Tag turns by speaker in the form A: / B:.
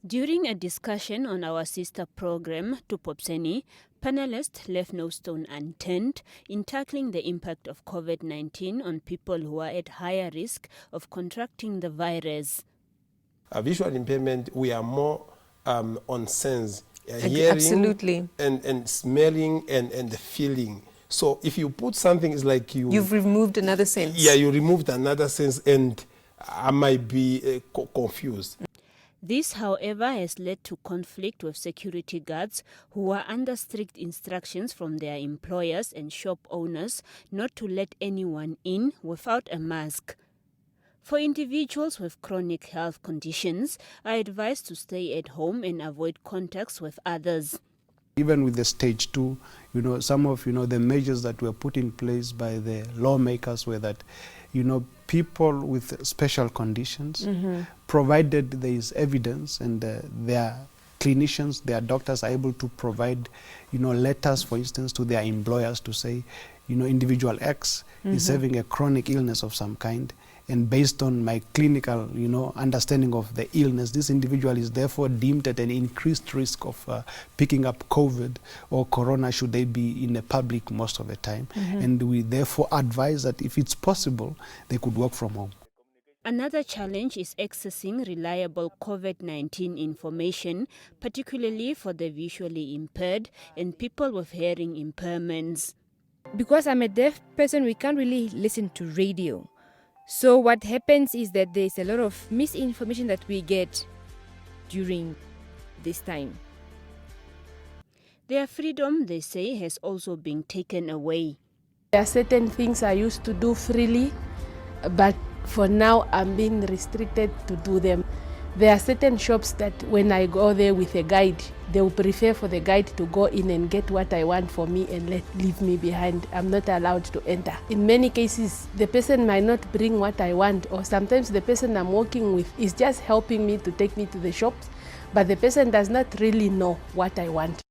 A: During a discussion on our sister program, Tupopseni, panelists left no stone unturned in tackling the impact of COVID-19 on people who are at higher risk of contracting the virus.
B: A visual impairment, we are more on sense, hearing
C: Absolutely.
B: and smelling and feeling. So if you put something, it's like
C: you've removed another sense.
B: Yeah, you removed another sense, and I might be confused.
A: This, however, has led to conflict with security guards who are under strict instructions from their employers and shop owners not to let anyone in without a mask. For individuals with chronic health conditions, are advised to stay at home and avoid contacts with others.
D: Even with the stage 2, some of the measures that were put in place by the lawmakers were that people with special conditions, provided there is evidence and their clinicians, their doctors are able to provide letters, for instance, to their employers to say individual X is having a chronic illness of some kind, and based on my clinical understanding of the illness, this individual is therefore deemed at an increased risk of picking up COVID or corona should they be in the public most of the time. And we therefore advise that if it's possible, they could work from home.
A: Another challenge is accessing reliable COVID-19 information, particularly for the visually impaired and people with hearing impairments.
E: Because I'm a deaf person, we can't really listen to radio. So what happens is that there's a lot of misinformation that we get during this time.
A: Their freedom, they say, has also been taken away.
F: There are certain things I used to do freely, but for now I'm being restricted to do them. There are certain shops that when I go there with a guide, they will prefer for the guide to go in and get what I want for me and leave me behind. I'm not allowed to enter. In many cases, the person might not bring what I want, or sometimes the person I'm working with is just helping me to take me to the shops, but the person does not really know what I want.